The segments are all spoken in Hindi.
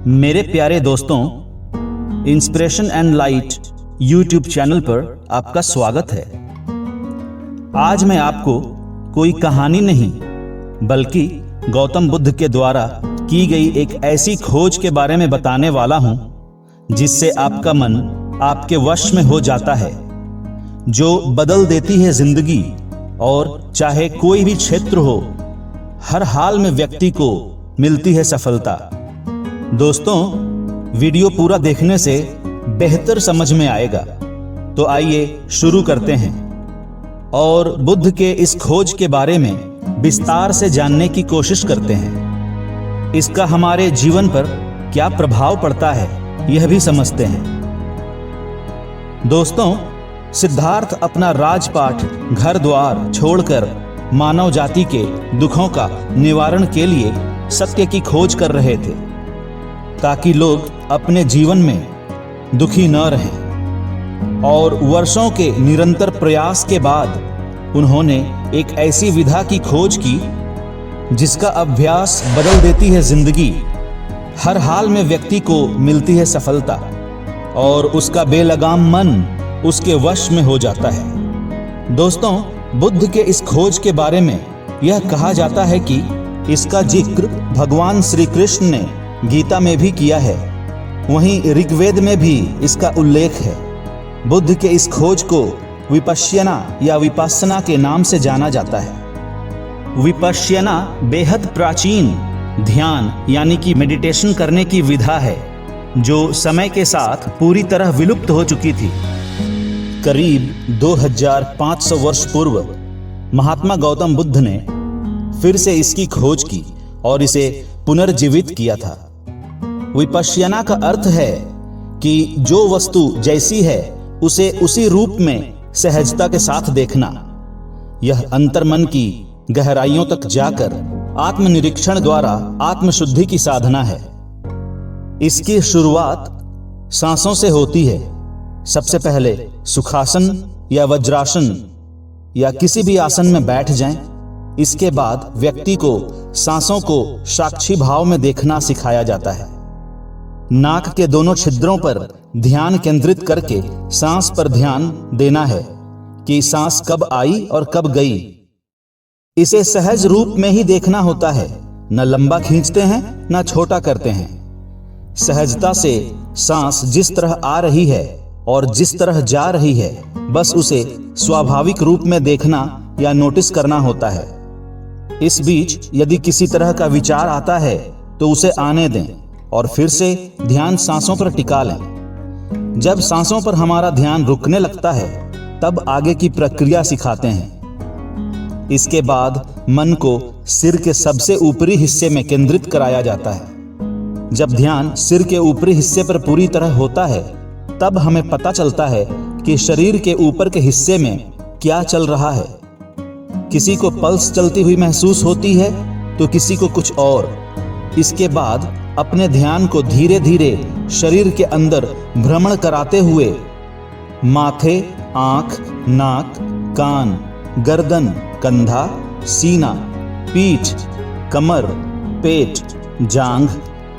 मेरे प्यारे दोस्तों, inspiration and light YouTube channel पर आपका स्वागत है। आज मैं आपको कोई कहानी नहीं बल्कि गौतम बुद्ध के द्वारा की गई एक ऐसी खोज के बारे में बताने वाला हूं जिससे आपका मन आपके वश में हो जाता है, जो बदल देती है जिंदगी। और चाहे कोई भी क्षेत्र हो, हर हाल में व्यक्ति को मिलती है सफलता। दोस्तों, वीडियो पूरा देखने से बेहतर समझ में आएगा, तो आइए शुरू करते हैं और बुद्ध के इस खोज के बारे में विस्तार से जानने की कोशिश करते हैं। इसका हमारे जीवन पर क्या प्रभाव पड़ता है, यह भी समझते हैं। दोस्तों, सिद्धार्थ अपना राजपाट घर द्वार छोड़कर मानव जाति के दुखों का निवारण के लिए सत्य की खोज कर रहे थे, ताकि लोग अपने जीवन में दुखी न रहें। और वर्षों के निरंतर प्रयास के बाद उन्होंने एक ऐसी विधा की खोज की जिसका अभ्यास बदल देती है जिंदगी। हर हाल में व्यक्ति को मिलती है सफलता और उसका बेलगाम मन उसके वश में हो जाता है। दोस्तों, बुद्ध के इस खोज के बारे में यह कहा जाता है कि इसका जिक्र भगवान श्री कृष्ण ने गीता में भी किया है, वहीं ऋग्वेद में भी इसका उल्लेख है। बुद्ध के इस खोज को विपश्यना या विपස්සना के नाम से जाना जाता है। विपश्यना बेहद प्राचीन ध्यान यानी कि मेडिटेशन करने की विधा है, जो समय के साथ पूरी तरह विलुप्त हो चुकी थी। करीब 2500 वर्ष पूर्व महात्मा गौतम बुद्ध ने फिर से इसकी खोज की और इसे पुनर्जीवित किया था। विपश्यना का अर्थ है कि जो वस्तु जैसी है उसे उसी रूप में सहजता के साथ देखना। यह अंतर्मन की गहराइयों तक जाकर आत्मनिरीक्षण द्वारा आत्मशुद्धि की साधना है। इसकी शुरुआत सांसों से होती है। सबसे पहले सुखासन या वज्रासन या किसी भी आसन में बैठ जाएं। इसके बाद व्यक्ति को सांसों को साक्षी भाव में देखना सिखाया जाता है। नाक के दोनों छिद्रों पर ध्यान केंद्रित करके सांस पर ध्यान देना है कि सांस कब आई और कब गई। इसे सहज रूप में ही देखना होता है, न लंबा खींचते हैं न छोटा करते हैं। सहजता से सांस जिस तरह आ रही है और जिस तरह जा रही है, बस उसे स्वाभाविक रूप में देखना या नोटिस करना होता है। इस बीच यदि किसी तरह का विचार आता है तो उसे आने दें और फिर से ध्यान सांसों पर टिका लें। जब सांसों पर हमारा ध्यान रुकने लगता है, तब आगे की प्रक्रिया सिखाते हैं। इसके बाद मन को सिर के सबसे ऊपरी हिस्से में केंद्रित कराया जाता है। जब ध्यान सिर के ऊपरी हिस्से पर पूरी तरह होता है, तब हमें पता चलता है कि शरीर के ऊपर के हिस्से में क्या चल रहा है। किसी को पल्स चलती हुई महसूस होती है तो किसी को कुछ और। इसके बाद अपने ध्यान को धीरे धीरे शरीर के अंदर भ्रमण कराते हुए माथे, आंख, नाक, कान, गर्दन, कंधा, सीना, पीठ, कमर, पेट, जांघ,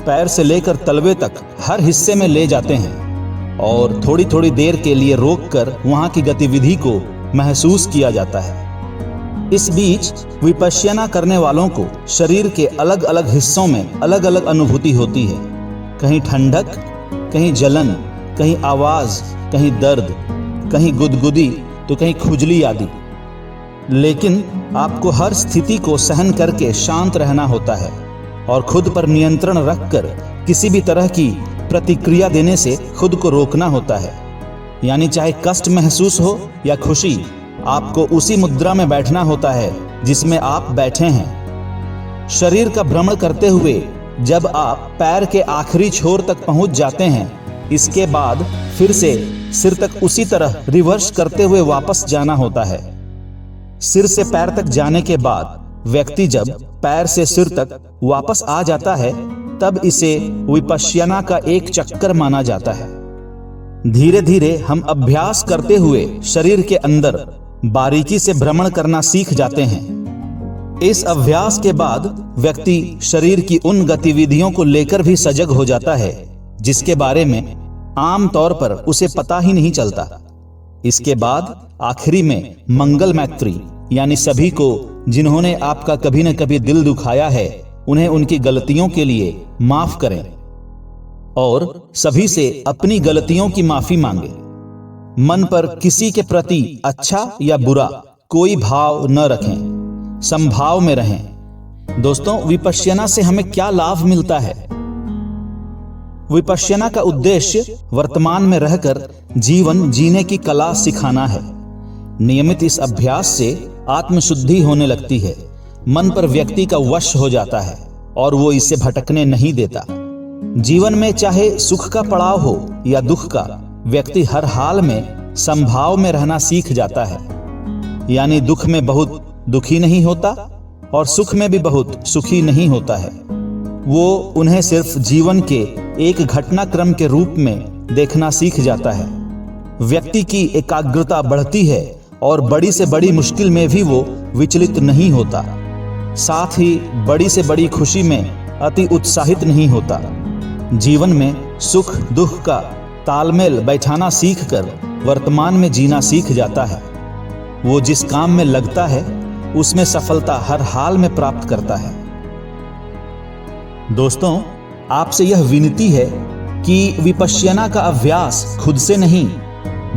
पैर से लेकर तलवे तक हर हिस्से में ले जाते हैं और थोड़ी थोड़ी देर के लिए रोककर वहां की गतिविधि को महसूस किया जाता है। इस बीच विपश्यना करने वालों को शरीर के अलग अलग हिस्सों में अलग अलग अनुभूति होती है। कहीं ठंडक, कहीं जलन, कहीं आवाज, कहीं दर्द, कहीं गुदगुदी तो कहीं खुजली आदि। लेकिन आपको हर स्थिति को सहन करके शांत रहना होता है और खुद पर नियंत्रण रखकर किसी भी तरह की प्रतिक्रिया देने से खुद को रोकना होता है। यानी चाहे कष्ट महसूस हो या खुशी, आपको उसी मुद्रा में बैठना होता है जिसमें आप बैठे हैं। शरीर का भ्रमण करते हुए जब आप पैर के आखिरी छोर तक पहुंच जाते हैं, इसके बाद फिर से सिर तक उसी तरह रिवर्स करते हुए वापस जाना होता है। सिर से पैर तक जाने के बाद व्यक्ति जब पैर से सिर तक वापस आ जाता है, तब इसे विपश्यना का एक चक्कर माना जाता है। धीरे धीरे हम अभ्यास करते हुए शरीर के अंदर बारीकी से भ्रमण करना सीख जाते हैं। इस अभ्यास के बाद व्यक्ति शरीर की उन गतिविधियों को लेकर भी सजग हो जाता है जिसके बारे में आम तौर पर उसे पता ही नहीं चलता। इसके बाद आखिरी में मंगल मैत्री, यानी सभी को जिन्होंने आपका कभी न कभी दिल दुखाया है उन्हें उनकी गलतियों के लिए माफ करें और सभी से अपनी गलतियों की माफी मांगे। मन पर किसी के प्रति अच्छा या बुरा कोई भाव न रखें, समभाव में रहें। दोस्तों, विपश्यना से हमें क्या लाभ मिलता है? विपश्यना का उद्देश्य वर्तमान में रहकर जीवन जीने की कला सिखाना है। नियमित इस अभ्यास से आत्मशुद्धि होने लगती है, मन पर व्यक्ति का वश हो जाता है और वो इसे भटकने नहीं देता। जीवन में चाहे सुख का पड़ाव हो या दुख का, व्यक्ति हर हाल में समभाव में रहना सीख जाता है। यानी दुख में बहुत दुखी नहीं होता और सुख में भी बहुत सुखी नहीं होता है। वो उन्हें सिर्फ जीवन के एक घटनाक्रम के रूप में देखना सीख जाता है। व्यक्ति की एकाग्रता बढ़ती है और बड़ी से बड़ी मुश्किल में भी वो विचलित नहीं होता। साथ ही बड़ी से बड़ी खुशी में अति उत्साहित नहीं होता। जीवन में सुख दुख का तालमेल बैठाना सीखकर वर्तमान में जीना सीख जाता है। वो जिस काम में लगता है उसमें सफलता हर हाल में प्राप्त करता है। दोस्तों, आपसे यह विनती है कि विपश्यना का अभ्यास खुद से नहीं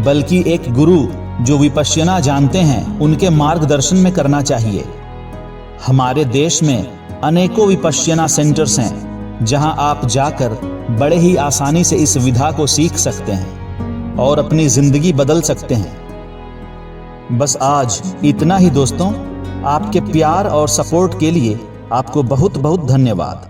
बल्कि एक गुरु जो विपश्यना जानते हैं उनके मार्गदर्शन में करना चाहिए। हमारे देश में अनेकों विपश्यना सेंटर्स हैं जहां आप जाकर बड़े ही आसानी से इस विधा को सीख सकते हैं और अपनी जिंदगी बदल सकते हैं। बस आज इतना ही दोस्तों। आपके प्यार और सपोर्ट के लिए आपको बहुत बहुत धन्यवाद।